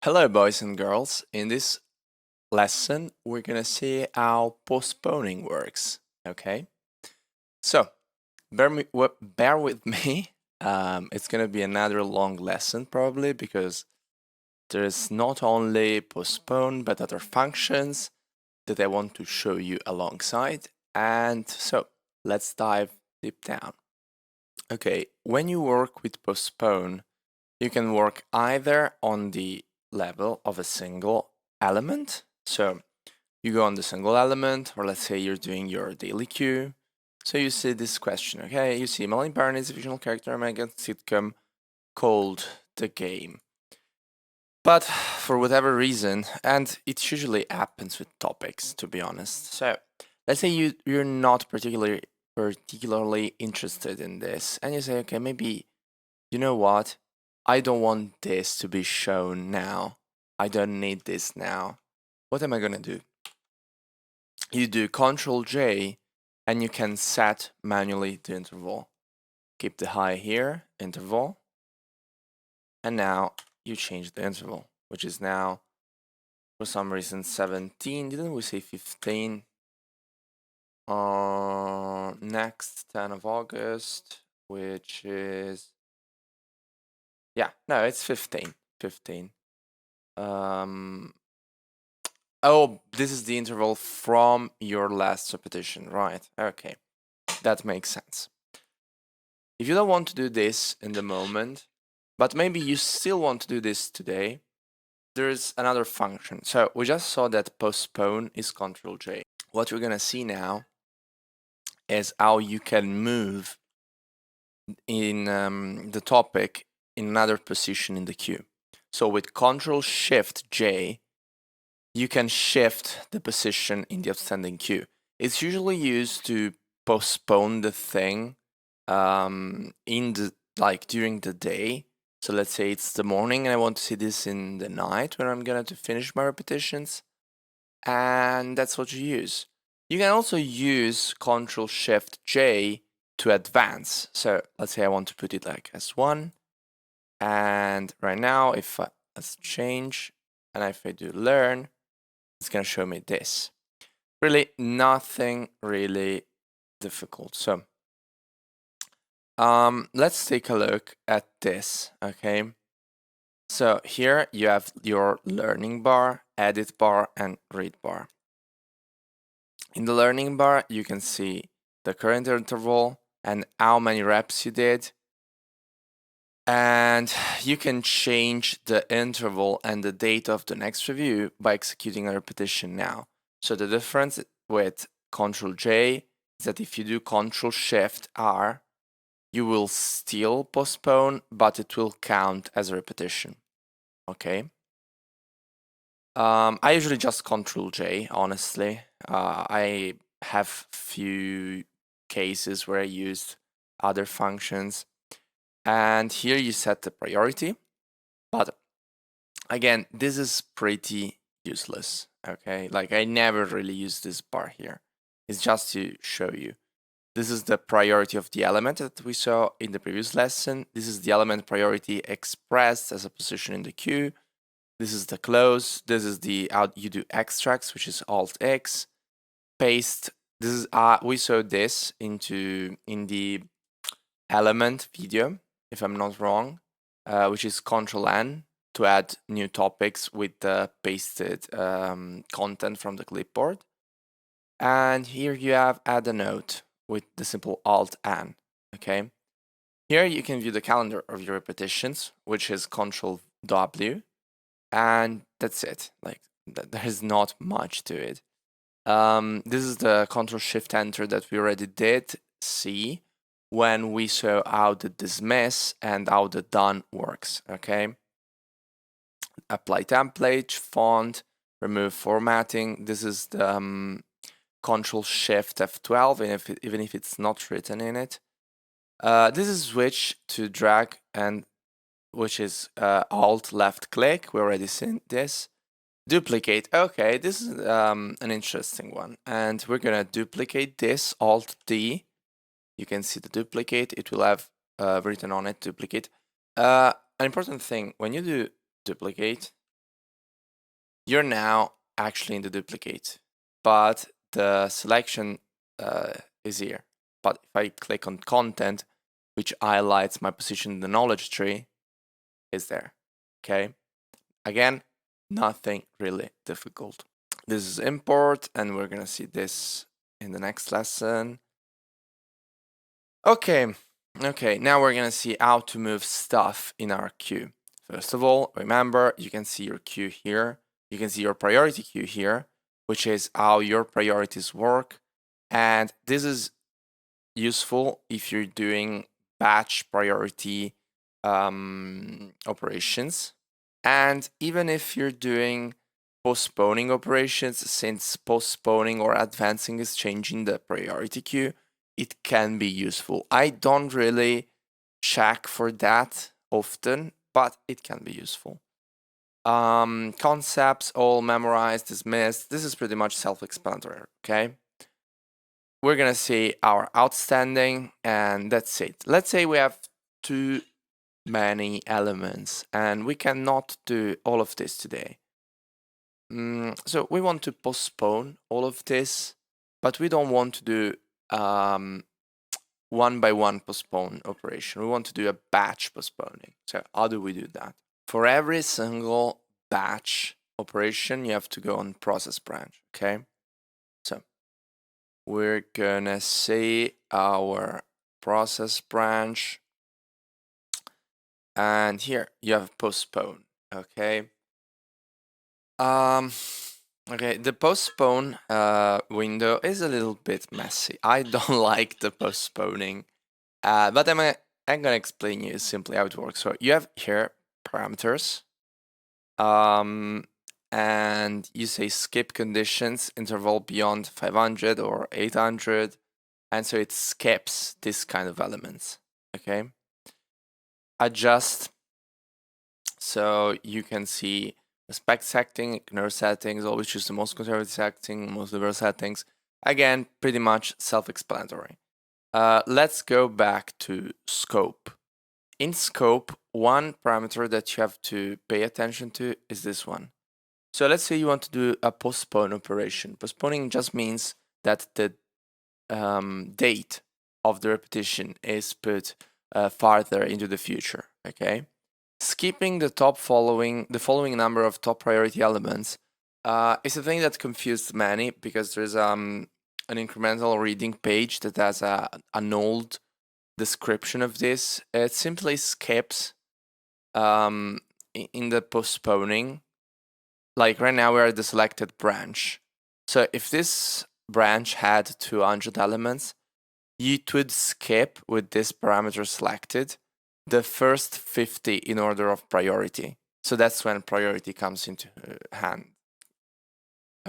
Hello, boys and girls. In this lesson, we're gonna see how postponing works. Okay, so bear with me. It's gonna be another long lesson probably because there's not only postpone but other functions that I want to show you alongside. And so let's dive deep down. Okay, when you work with postpone, you can work either on the level of a single element. So you go on the single element, or let's say you're doing your daily queue. So you see this question, okay? You see Melanie Barney is a fictional character American sitcom called The Game. But for whatever reason, and it usually happens with topics, to be honest. So let's say you're not particularly interested in this, and you say, okay, maybe you know what? I don't want this to be shown now. I don't need this now. What am I gonna do? You do Ctrl J and you can set manually the interval. Keep the high here, interval. And now you change the interval, which is now, for some reason, 17. Didn't we say 15? Next 10 of August, which is, yeah, no, it's 15. 15. Oh, this is the interval from your last repetition, right? Okay, that makes sense. If you don't want to do this in the moment, but maybe you still want to do this today, there's another function. So we just saw that postpone is Ctrl J. What we're gonna see now is how you can move in the topic in another position in the queue. So with Ctrl Shift J, you can shift the position in the outstanding queue. It's usually used to postpone the thing in the during the day. So let's say it's the morning and I want to see this in the night when I'm gonna to finish my repetitions, and that's what you use. You can also use Ctrl Shift J to advance. So let's say I want to put it like as one, and right now if let's change, and if I do learn, it's gonna show me this. Really nothing really difficult. So let's take a look at this, okay? So here you have your learning bar, edit bar, and read bar. In the learning bar, you can see the current interval and how many reps you did. And you can change the interval and the date of the next review by executing a repetition now. So the difference with Ctrl J is that if you do Ctrl Shift R, you will still postpone, but it will count as a repetition. Okay. I usually just Ctrl J, honestly. I have few cases where I used other functions. And here you set the priority. But again, this is pretty useless. Okay. Like I never really use this bar here. It's just to show you. This is the priority of the element that we saw in the previous lesson. This is the element priority expressed as a position in the queue. This is the close. This is the how you do extracts, which is Alt X. Paste. This is we saw this in the element video, if I'm not wrong, which is Control N to add new topics with the pasted content from the clipboard. And here you have add a note with the simple Alt N. Okay. Here you can view the calendar of your repetitions, which is Control W, and that's it. Like there's not much to it. This is the Control Shift Enter that we already did see when we saw how the dismiss and how the done works. Okay. Apply template, font, remove formatting. This is the Control Shift F12, even if it's not written in it. This is switch to drag, and which is Alt left click. We already seen this. Duplicate. Okay, this is an interesting one, and we're gonna duplicate this Alt D. You can see the duplicate. It will have written on it duplicate. An important thing when you do duplicate, you're now actually in the duplicate, but the selection is here. But if I click on content, which highlights my position in the knowledge tree, is there. Okay. Again, nothing really difficult. This is import, and we're gonna see this in the next lesson. Okay, now we're gonna see how to move stuff in our queue. First of all, remember, you can see your queue here. You can see your priority queue here, which is how your priorities work. And this is useful if you're doing batch priority operations. And even if you're doing postponing operations, since postponing or advancing is changing the priority queue, it can be useful. I don't really check for that often, but it can be useful. Concepts all memorized, dismissed. This is pretty much self-explanatory, okay? We're gonna see our outstanding, and that's it. Let's say we have too many elements, and we cannot do all of this today. So we want to postpone all of this, but we don't want to do one by one postpone operation. We want to do a batch postponing. So how do we do that? For every single batch operation, you have to go on process branch, okay? So we're gonna say our process branch, and here you have postpone, okay? Okay, the postpone window is a little bit messy. I don't like the postponing, but I'm gonna explain you simply how it works. So you have here parameters, and you say skip conditions interval beyond 500 or 800, and so it skips this kind of elements. Okay, adjust, so you can see spec setting, ignore settings, always choose the most conservative setting, most liberal settings. Again, pretty much self-explanatory. Let's go back to scope. In scope, one parameter that you have to pay attention to is this one. So let's say you want to do a postpone operation. Postponing just means that the date of the repetition is put farther into the future, okay? Skipping the following number of top priority elements is a thing that confused many, because there's an incremental reading page that has an old description of this. It simply skips in the postponing. Like right now we're at the selected branch. So if this branch had 200 elements, it would skip with this parameter selected the first 50 in order of priority. So that's when priority comes into hand.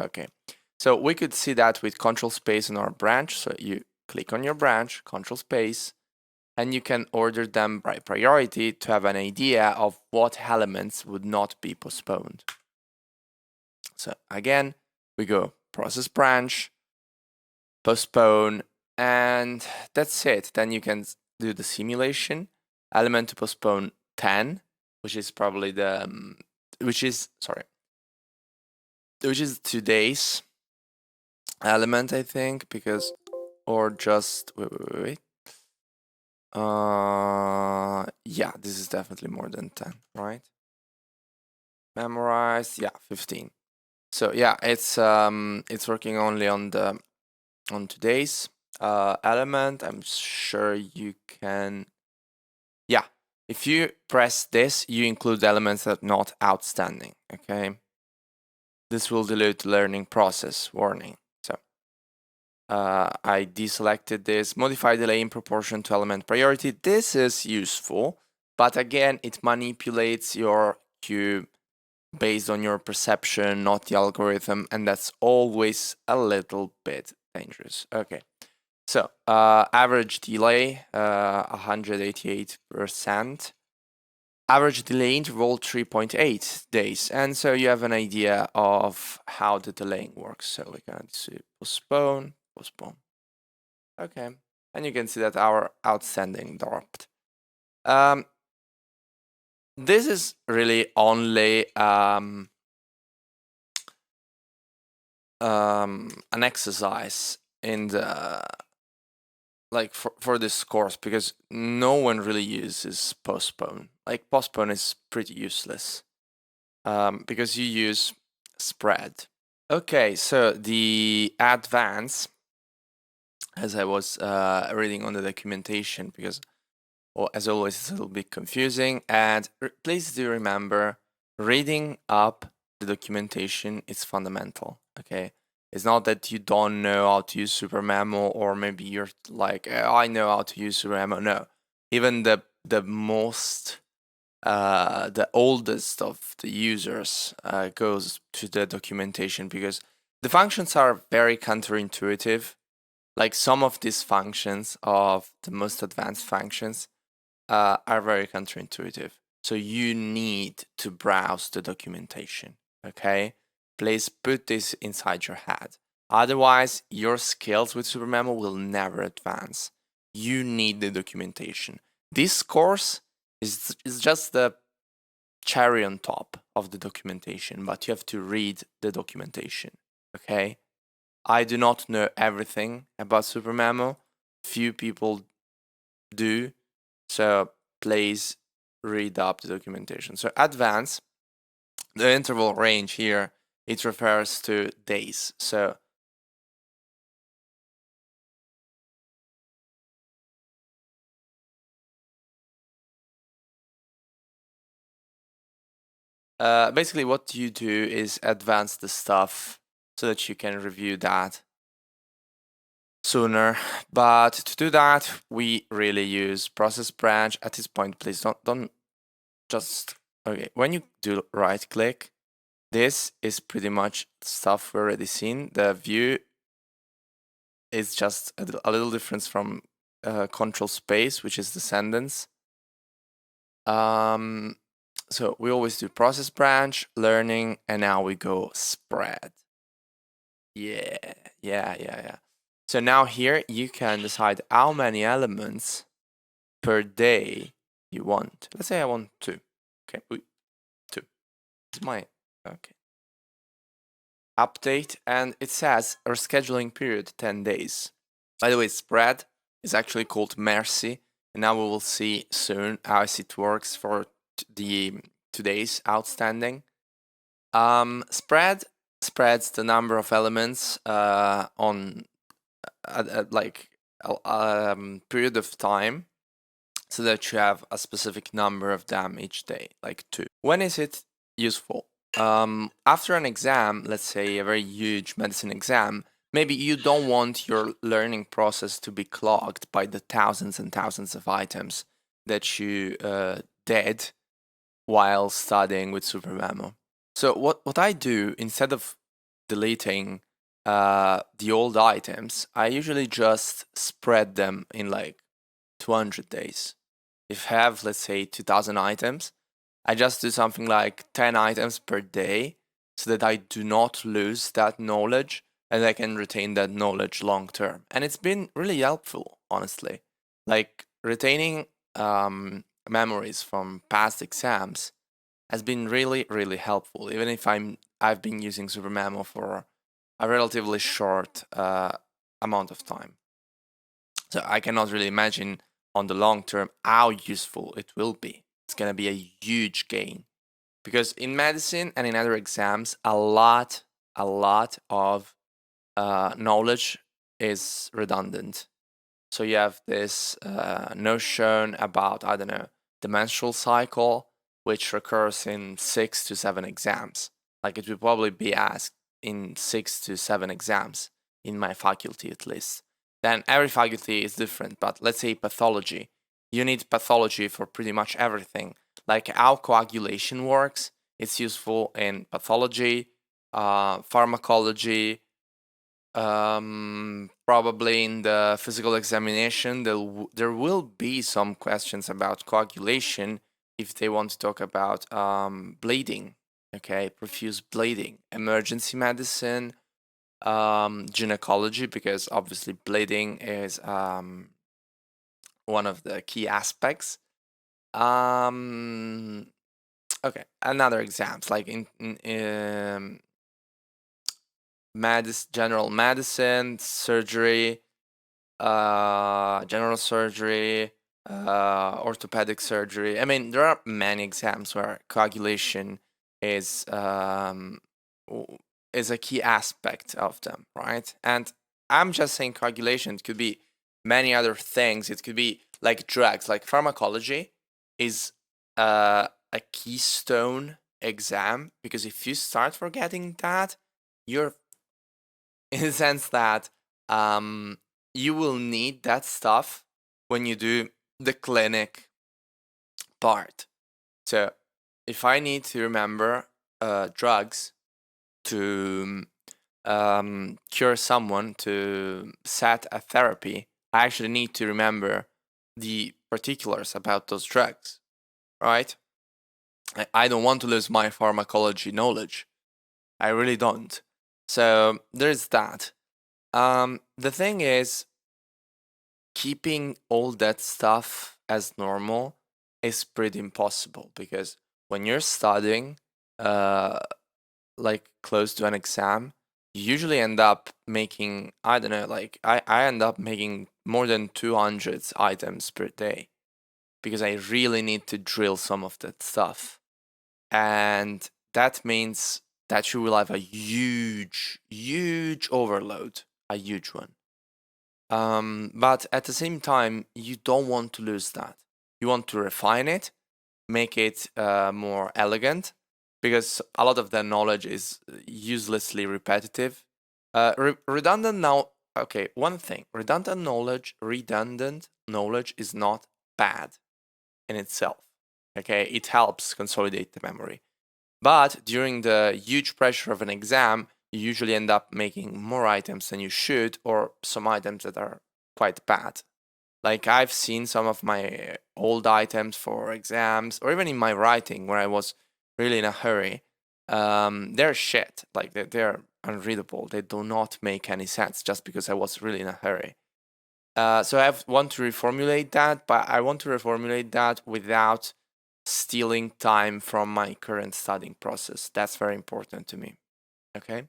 Okay, so we could see that with control space on our branch. So you click on your branch, control space, and you can order them by priority to have an idea of what elements would not be postponed. So again, we go process branch, postpone, and that's it. Then you can do the simulation. Element to postpone 10, which is probably the which is today's element, I think, because, or just wait. Yeah, this is definitely more than 10, right? Memorized, yeah, 15. So yeah, it's working only on today's element. I'm sure you can. Yeah, if you press this, you include elements that are not outstanding. Okay, this will dilute learning process warning. So I deselected this. Modify delay in proportion to element priority. This is useful, but again, it manipulates your queue based on your perception, not the algorithm, and that's always a little bit dangerous. Okay, so average delay 188%. Average delay interval 3.8 days, and so you have an idea of how the delaying works. So we can see postpone. Okay, and you can see that our outstanding dropped. This is really only an exercise in the like for this course, because no one really uses postpone. Like postpone is pretty useless because you use spread. Okay, so the advance, as I was reading on the documentation, because well, as always, it's a little bit confusing. And please do remember, reading up the documentation is fundamental. Okay, it's not that you don't know how to use SuperMemo, or maybe you're like, "Oh, I know how to use SuperMemo." No, even the most the oldest of the users goes to the documentation, because the functions are very counterintuitive. Like some of these functions of the most advanced functions are very counterintuitive. So you need to browse the documentation. Okay, please put this inside your head. Otherwise, your skills with SuperMemo will never advance. You need the documentation. This course is just the cherry on top of the documentation, but you have to read the documentation. Okay, I do not know everything about SuperMemo. Few people do, so please read up the documentation. So advance, the interval range here, it refers to days. So basically what you do is advance the stuff so that you can review that sooner. But to do that, we really use process branch. At this point, please don't just, okay, when you do right click, this is pretty much stuff we already seen. The view is just a little difference from control space, which is descendants. So we always do process branch, learning, and now we go spread. Yeah. So now here you can decide how many elements per day you want. Let's say I want 2. Okay, 2. It's my, okay. Update, and it says our scheduling period 10 days. By the way, spread is actually called Mercy, and now we will see soon how it works for the today's outstanding. Spread spreads the number of elements on like a period of time, so that you have a specific number of them each day, like 2. When is it useful? After an exam, let's say a very huge medicine exam, maybe you don't want your learning process to be clogged by the thousands and thousands of items that you did while studying with SuperMemo. So what I do, instead of deleting the old items, I usually just spread them in like 200 days. If I have, let's say, 2000 items, I just do something like 10 items per day, so that I do not lose that knowledge and I can retain that knowledge long term. And it's been really helpful, honestly. Like retaining memories from past exams has been really, really helpful, even if I've been using SuperMemo for a relatively short amount of time. So I cannot really imagine on the long term how useful it will be. It's going to be a huge gain, because in medicine and in other exams, a lot of knowledge is redundant. So you have this notion about, I don't know, the menstrual cycle, which recurs in 6 to 7 exams. Like it will probably be asked in 6 to 7 exams in my faculty, at least. Then every faculty is different, but let's say pathology. You need pathology for pretty much everything. Like how coagulation works, it's useful in pathology, pharmacology, probably in the physical examination. There will be some questions about coagulation if they want to talk about bleeding, okay, profuse bleeding, emergency medicine, gynecology, because obviously bleeding is one of the key aspects. Okay, another exams like in general medicine, surgery, general surgery, orthopedic surgery. I mean, there are many exams where coagulation is a key aspect of them, right? And I'm just saying coagulation. It could be many other things. It could be like drugs, like pharmacology is a keystone exam, because if you start forgetting that, you're in the sense that you will need that stuff when you do the clinic part. So if I need to remember drugs to cure someone, to set a therapy, I actually need to remember the particulars about those drugs, right? I don't want to lose my pharmacology knowledge. I really don't. So there's that. The thing is, keeping all that stuff as normal is pretty impossible, because when you're studying, like close to an exam, you usually end up making, I don't know, like I end up making more than 200 items per day, because I really need to drill some of that stuff. And that means that you will have a huge, huge overload, a huge one. But at the same time, you don't want to lose that. You want to refine it, make it more elegant, because a lot of the knowledge is uselessly repetitive. Redundant now. Okay, one thing: redundant knowledge is not bad in itself. Okay, it helps consolidate the memory. But during the huge pressure of an exam, you usually end up making more items than you should, or some items that are quite bad. Like I've seen some of my old items for exams, or even in my writing where I was really in a hurry. They're shit. Like they're unreadable. They do not make any sense just because I was really in a hurry. So I want to reformulate that, but I want to reformulate that without stealing time from my current studying process. That's very important to me. Okay.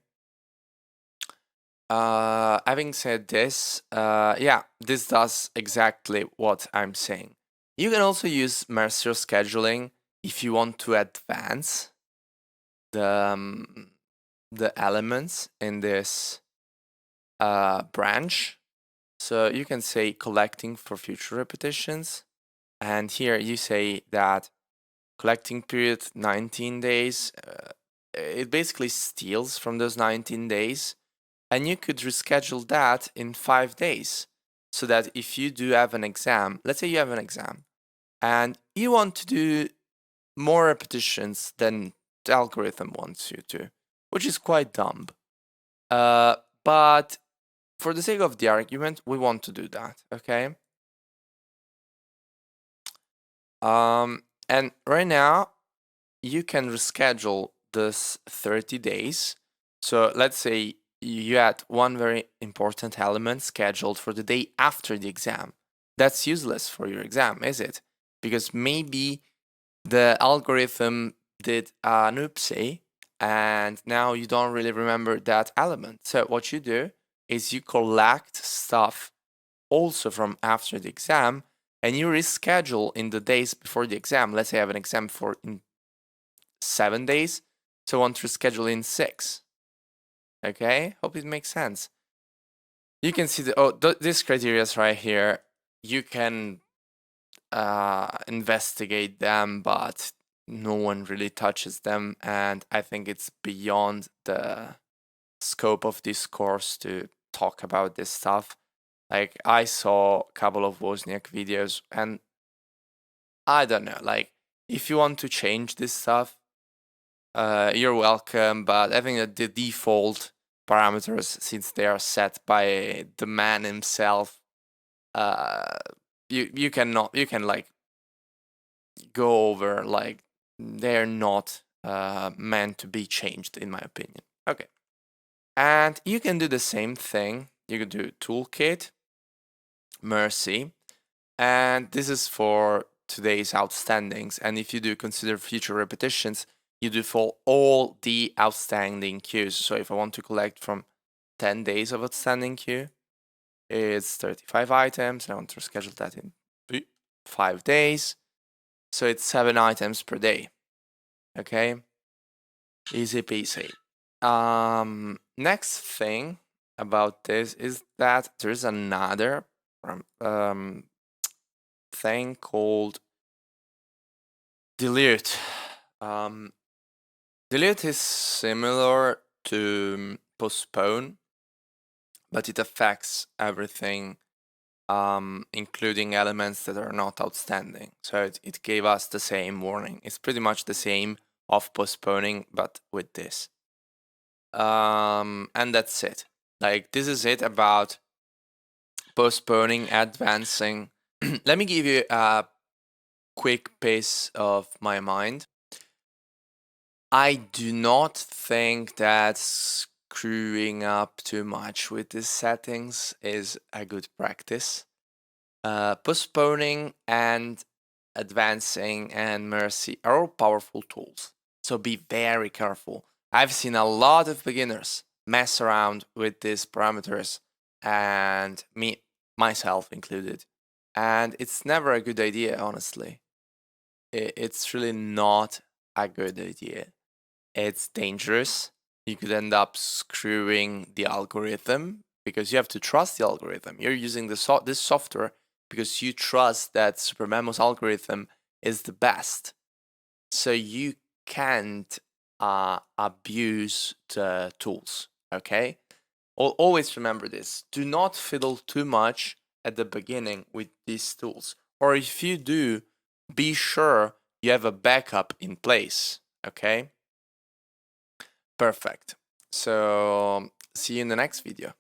Having said this, yeah, this does exactly what I'm saying. You can also use Mercer scheduling if you want to advance the elements in this branch. So you can say collecting for future repetitions, and here you say that collecting period 19 days. It basically steals from those 19 days, and you could reschedule that in 5 days, so that if you do have an exam, let's say you have an exam and you want to do more repetitions than the algorithm wants you to, which is quite dumb. But for the sake of the argument, we want to do that, okay? And right now, you can reschedule this 30 days. So let's say you had one very important element scheduled for the day after the exam. That's useless for your exam, is it? Because maybe the algorithm did an oopsie and now you don't really remember that element. So what you do is you collect stuff also from after the exam and you reschedule in the days before the exam. Let's say I have an exam for in 7 days, so I want to reschedule in 6. Okay, hope it makes sense. You can see these criteria right here. You can investigate them, but no one really touches them, and I think it's beyond the scope of this course to talk about this stuff. Like I saw a couple of Wozniak videos, and I don't know, like if you want to change this stuff, you're welcome, but I think that the default parameters, since they are set by the man himself, you can like go over, like they're not meant to be changed, in my opinion. Okay, and you can do the same thing. You can do toolkit, mercy, and this is for today's outstandings. And if you do consider future repetitions, you do for all the outstanding cues. So if I want to collect from 10 days of outstanding queue. It's 35 items. I want to schedule that in 5 days. So it's 7 items per day. Okay, easy peasy. Next thing about this is that there's another thing called delete. Delete is similar to postpone, but it affects everything, including elements that are not outstanding. So it gave us the same warning. It's pretty much the same of postponing, but with this. And that's it. Like, this is it about postponing, advancing. Let me give you a quick piece of my mind. I do not think that screwing up too much with these settings is a good practice. Postponing and advancing and mercy are all powerful tools, so be very careful. I've seen a lot of beginners mess around with these parameters, and myself included, and it's never a good idea, honestly. It's really not a good idea. It's dangerous. You could end up screwing the algorithm because you have to trust the algorithm. You're using this software because you trust that SuperMemo's algorithm is the best. So you can't abuse the tools, okay? Always remember this. Do not fiddle too much at the beginning with these tools. Or if you do, be sure you have a backup in place, okay? Perfect. So see you in the next video.